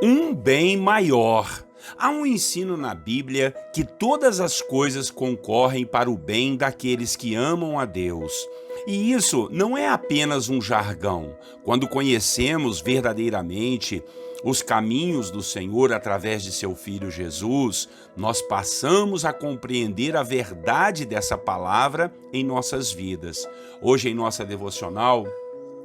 Um bem maior. Há um ensino na Bíblia que todas as coisas concorrem para o bem daqueles que amam a Deus. E isso não é apenas um jargão. Quando conhecemos verdadeiramente os caminhos do Senhor através de seu Filho Jesus, nós passamos a compreender a verdade dessa palavra em nossas vidas. Hoje, em nossa devocional,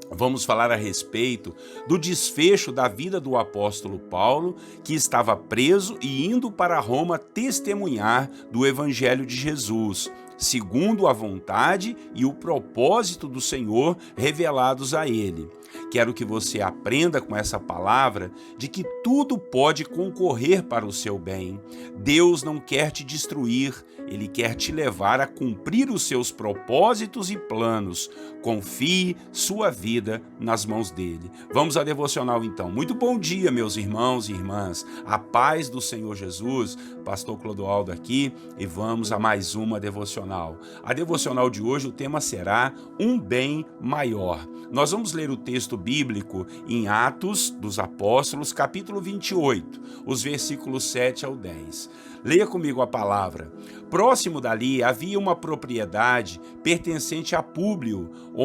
vamos falar a respeito do desfecho da vida do apóstolo Paulo, que estava preso e indo para Roma testemunhar do Evangelho de Jesus, segundo a vontade e o propósito do Senhor revelados a ele. Quero que você aprenda com essa palavra de que tudo pode concorrer para o seu bem. Deus não quer te destruir, Ele quer te levar a cumprir os seus propósitos e planos. Confie sua vida nas mãos dele. Vamos à devocional então. Muito bom dia, meus irmãos e irmãs. A paz do Senhor Jesus. Pastor Clodoaldo aqui e vamos a mais uma devocional. A devocional de hoje, o tema será um bem maior. Nós vamos ler o texto bíblico em Atos dos Apóstolos, capítulo 28, os versículos 7 ao 10. Leia comigo a palavra. Próximo dali havia uma propriedade pertencente a Públio, o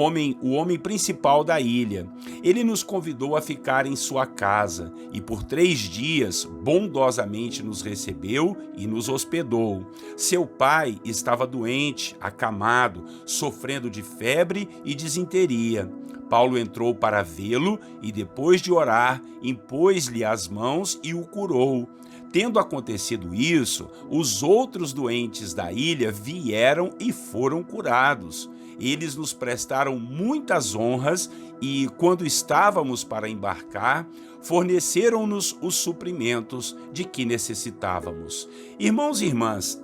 homem principal da ilha. Ele nos convidou a ficar em sua casa e por 3 dias bondosamente nos recebeu e nos hospedou. Seu pai estava doente, acamado, sofrendo de febre e disenteria. Paulo entrou para vê-lo e, depois de orar, impôs-lhe as mãos e o curou. Tendo acontecido isso, os outros doentes da ilha vieram e foram curados. Eles nos prestaram muitas honras e, quando estávamos para embarcar, forneceram-nos os suprimentos de que necessitávamos. Irmãos e irmãs,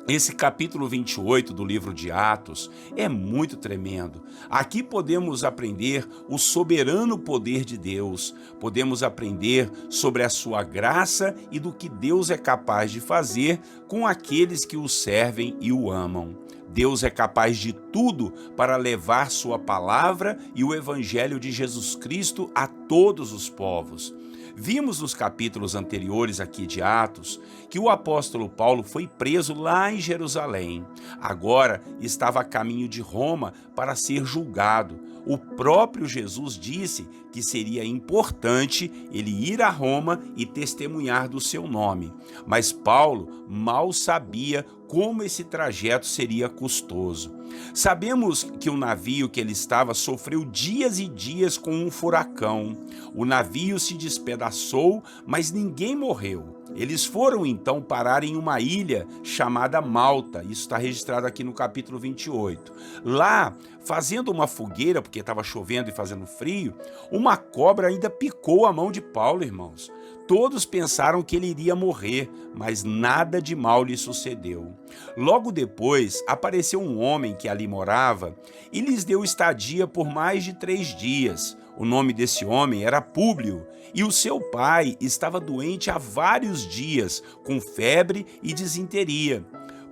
esse capítulo 28 do livro de Atos é muito tremendo. Aqui podemos aprender o soberano poder de Deus, podemos aprender sobre a sua graça e do que Deus é capaz de fazer com aqueles que o servem e o amam. Deus é capaz de tudo para levar sua palavra e o evangelho de Jesus Cristo a todos os povos. Vimos nos capítulos anteriores aqui de Atos que o apóstolo Paulo foi preso lá em Jerusalém. Agora estava a caminho de Roma para ser julgado. O próprio Jesus disse que seria importante ele ir a Roma e testemunhar do seu nome. Mas Paulo mal sabia como esse trajeto seria custoso. Sabemos que o navio que ele estava sofreu dias e dias com um furacão. O navio se despedaçou, mas ninguém morreu. Eles foram então parar em uma ilha chamada Malta. Isso está registrado aqui no capítulo 28. Lá, fazendo uma fogueira, porque estava chovendo e fazendo frio, uma cobra ainda picou a mão de Paulo, irmãos. Todos pensaram que ele iria morrer, mas nada de mal lhe sucedeu. Logo depois, apareceu um homem que ali morava e lhes deu estadia por mais de 3 dias. O nome desse homem era Públio, e o seu pai estava doente há vários dias, com febre e disenteria.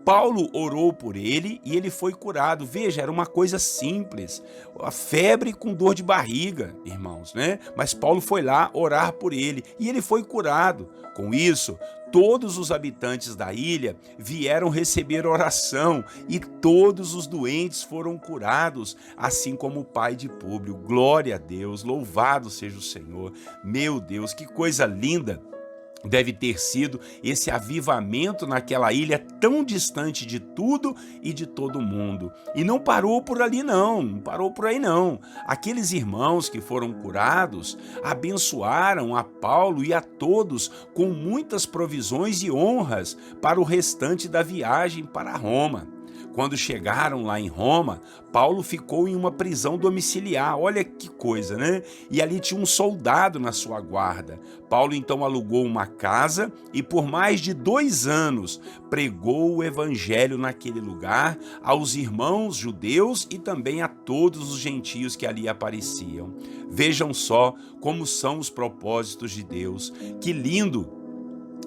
Paulo orou por ele e ele foi curado. Veja, era uma coisa simples. A febre com dor de barriga, irmãos, né? Mas Paulo foi lá orar por ele e ele foi curado. Com isso, todos os habitantes da ilha vieram receber oração e todos os doentes foram curados, assim como o pai de Públio. Glória a Deus, louvado seja o Senhor. Meu Deus, que coisa linda deve ter sido esse avivamento naquela ilha tão distante de tudo e de todo mundo. E não parou por ali não parou por aí não. Aqueles irmãos que foram curados abençoaram a Paulo e a todos com muitas provisões e honras para o restante da viagem para Roma. Quando chegaram lá em Roma, Paulo ficou em uma prisão domiciliar. Olha que coisa, né? E ali tinha um soldado na sua guarda. Paulo então alugou uma casa e por mais de 2 anos pregou o evangelho naquele lugar aos irmãos judeus e também a todos os gentios que ali apareciam. Vejam só como são os propósitos de Deus. Que lindo!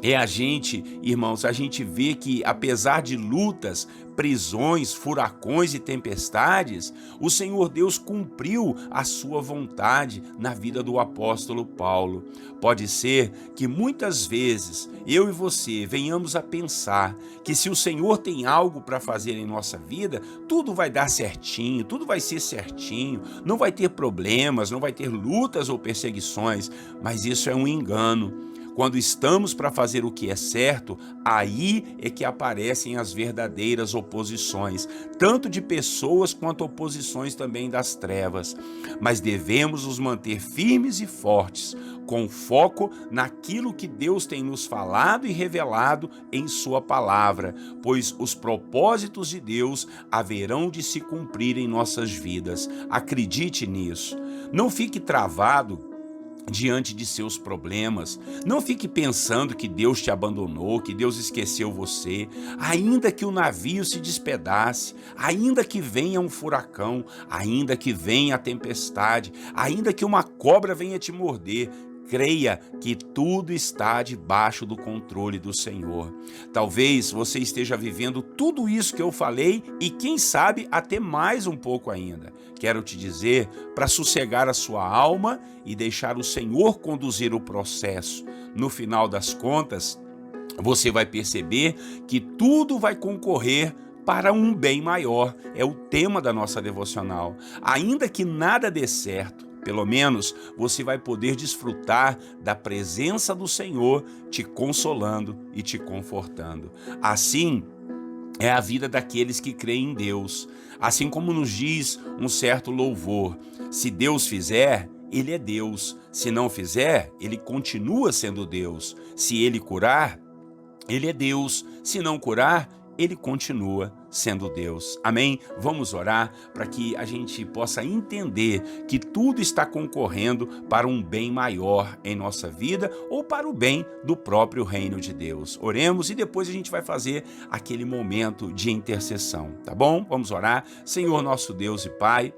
Irmãos, a gente vê que apesar de lutas, prisões, furacões e tempestades, o Senhor Deus cumpriu a sua vontade na vida do apóstolo Paulo. Pode ser que muitas vezes eu e você venhamos a pensar que se o Senhor tem algo para fazer em nossa vida, tudo vai dar certinho, tudo vai ser certinho, não vai ter problemas, não vai ter lutas ou perseguições, mas isso é um engano. Quando estamos para fazer o que é certo, aí é que aparecem as verdadeiras oposições, tanto de pessoas quanto oposições também das trevas. Mas devemos nos manter firmes e fortes, com foco naquilo que Deus tem nos falado e revelado em sua palavra, pois os propósitos de Deus haverão de se cumprir em nossas vidas. Acredite nisso. Não fique travado diante de seus problemas. Não fique pensando que Deus te abandonou, que Deus esqueceu você. Ainda que o navio se despedace, ainda que venha um furacão, ainda que venha a tempestade, ainda que uma cobra venha te morder, creia que tudo está debaixo do controle do Senhor. Talvez você esteja vivendo tudo isso que eu falei e quem sabe até mais um pouco ainda. Quero te dizer para sossegar a sua alma e deixar o Senhor conduzir o processo. No final das contas, você vai perceber que tudo vai concorrer para um bem maior. É o tema da nossa devocional. Ainda que nada dê certo, pelo menos você vai poder desfrutar da presença do Senhor te consolando e te confortando. Assim é a vida daqueles que creem em Deus. Assim como nos diz um certo louvor, se Deus fizer, Ele é Deus. Se não fizer, Ele continua sendo Deus. Se Ele curar, Ele é Deus. Se não curar, Ele continua sendo Deus. Amém? Vamos orar para que a gente possa entender que tudo está concorrendo para um bem maior em nossa vida ou para o bem do próprio reino de Deus. Oremos e depois a gente vai fazer aquele momento de intercessão, tá bom? Vamos orar. Senhor nosso Deus e Pai,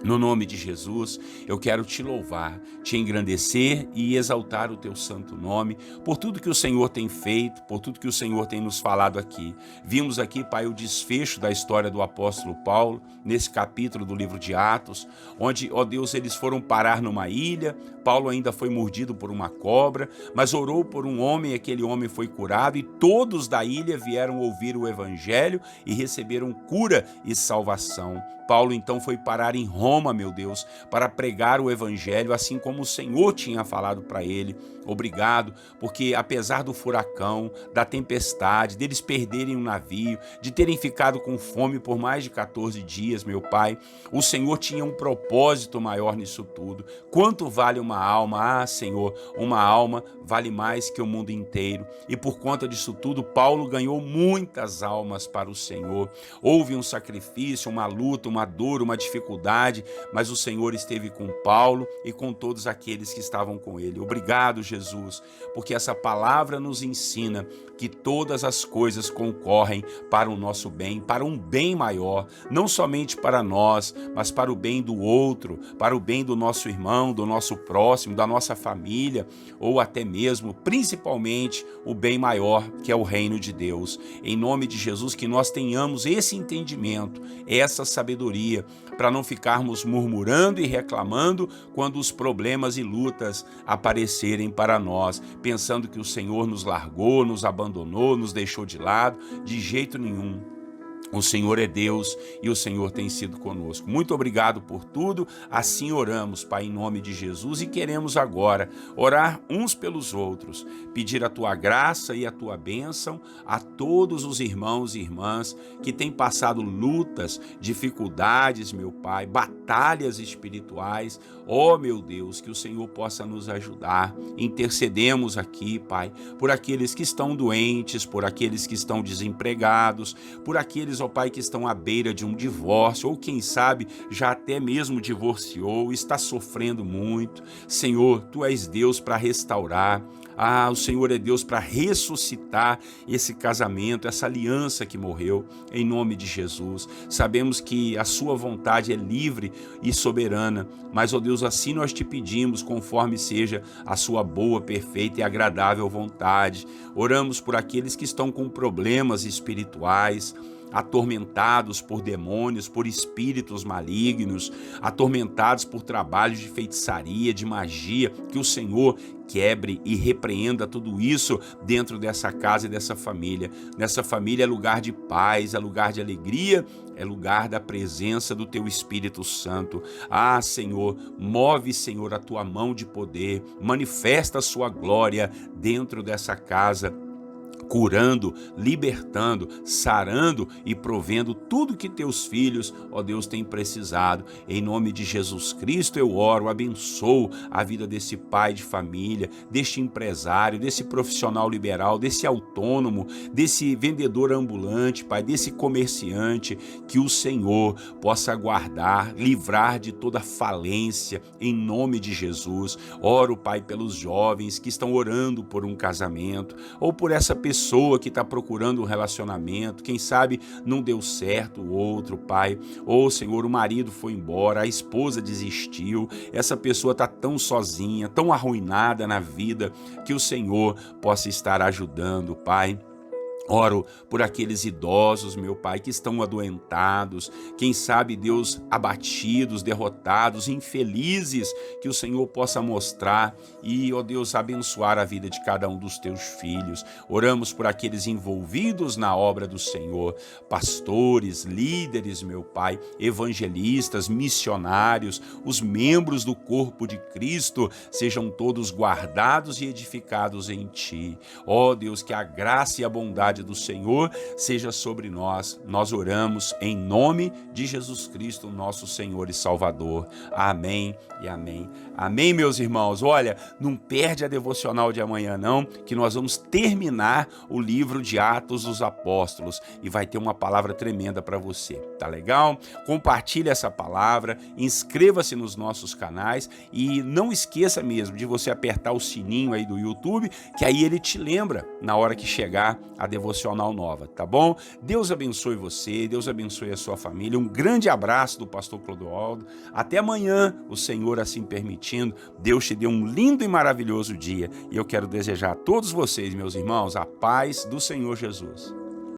no nome de Jesus, eu quero te louvar, te engrandecer e exaltar o teu santo nome, por tudo que o Senhor tem feito, por tudo que o Senhor tem nos falado aqui. Vimos aqui, Pai, o desfecho da história do apóstolo Paulo, nesse capítulo do livro de Atos, onde, ó Deus, eles foram parar numa ilha. Paulo ainda foi mordido por uma cobra, mas orou por um homem, aquele homem foi curado e todos da ilha vieram ouvir o evangelho e receberam cura e salvação. Paulo então foi parar em Roma, meu Deus, para pregar o evangelho, assim como o Senhor tinha falado para ele. Obrigado, porque apesar do furacão, da tempestade, deles perderem um navio, de terem ficado com fome por mais de 14 dias, meu Pai, o Senhor tinha um propósito maior nisso tudo. Quanto vale uma alma? Ah, Senhor, uma alma vale mais que o mundo inteiro. E por conta disso tudo, Paulo ganhou muitas almas para o Senhor. Houve um sacrifício, uma luta, uma dor, uma dificuldade, mas o Senhor esteve com Paulo e com todos aqueles que estavam com ele. Obrigado, Jesus, porque essa palavra nos ensina que todas as coisas concorrem para o nosso bem, para um bem maior, não somente para nós, mas para o bem do outro, para o bem do nosso irmão, do nosso próximo, da nossa família, ou até mesmo, principalmente, o bem maior, que é o reino de Deus. Em nome de Jesus, que nós tenhamos esse entendimento, essa sabedoria, para não ficarmos murmurando e reclamando quando os problemas e lutas aparecerem para nós, pensando que o Senhor nos largou, nos abandonou, nos deixou de lado. De jeito nenhum. O Senhor é Deus e o Senhor tem sido conosco. Muito obrigado por tudo. Assim oramos, Pai, em nome de Jesus, e queremos agora orar uns pelos outros, pedir a Tua graça e a Tua bênção a todos os irmãos e irmãs que têm passado lutas, dificuldades, meu Pai, batalhas espirituais. Oh, meu Deus, que o Senhor possa nos ajudar. Intercedemos aqui, Pai, por aqueles que estão doentes, por aqueles que estão desempregados, por aqueles, ó Pai, que estão à beira de um divórcio, ou quem sabe já até mesmo divorciou, está sofrendo muito. Senhor, Tu és Deus para restaurar. O Senhor é Deus para ressuscitar esse casamento, essa aliança que morreu, em nome de Jesus. Sabemos que a Sua vontade é livre e soberana, mas, ó Deus, assim nós Te pedimos, conforme seja a Sua boa, perfeita e agradável vontade. Oramos por aqueles que estão com problemas espirituais, atormentados por demônios, por espíritos malignos, atormentados por trabalhos de feitiçaria, de magia, que o Senhor quebre e repreenda tudo isso dentro dessa casa e dessa família. Nessa família é lugar de paz, é lugar de alegria, é lugar da presença do Teu Espírito Santo. Senhor, move, Senhor, a Tua mão de poder, manifesta a Sua glória dentro dessa casa, curando, libertando, sarando e provendo tudo que Teus filhos, ó Deus, têm precisado. Em nome de Jesus Cristo eu oro, abençoo a vida desse pai de família, deste empresário, desse profissional liberal, desse autônomo, desse vendedor ambulante, Pai, desse comerciante, que o Senhor possa guardar, livrar de toda falência, em nome de Jesus. Oro, Pai, pelos jovens que estão orando por um casamento, ou por essa pessoa que está procurando um relacionamento, quem sabe não deu certo o outro, Pai, ou Senhor, o marido foi embora, a esposa desistiu, essa pessoa está tão sozinha, tão arruinada na vida, que o Senhor possa estar ajudando, Pai. Oro por aqueles idosos, meu Pai, que estão adoentados, quem sabe, Deus, abatidos, derrotados, infelizes, que o Senhor possa mostrar e, ó Deus, abençoar a vida de cada um dos Teus filhos. Oramos por aqueles envolvidos na obra do Senhor, pastores, líderes, meu Pai, evangelistas, missionários, os membros do corpo de Cristo, sejam todos guardados e edificados em Ti. Ó Deus, que a graça e a bondade do Senhor seja sobre nós. Nós oramos em nome de Jesus Cristo, nosso Senhor e Salvador. Amém e amém. Amém, meus irmãos. Olha, não perde a devocional de amanhã não, que nós vamos terminar o livro de Atos dos Apóstolos e vai ter uma palavra tremenda para você. Tá legal? Compartilhe essa palavra, inscreva-se nos nossos canais e não esqueça mesmo de você apertar o sininho aí do YouTube, que aí ele te lembra na hora que chegar a devocional nova, tá bom? Deus abençoe você, Deus abençoe a sua família. Um grande abraço do pastor Clodoaldo. Até amanhã, o Senhor assim permitindo. Deus te dê um lindo e maravilhoso dia. E eu quero desejar a todos vocês, meus irmãos, a paz do Senhor Jesus.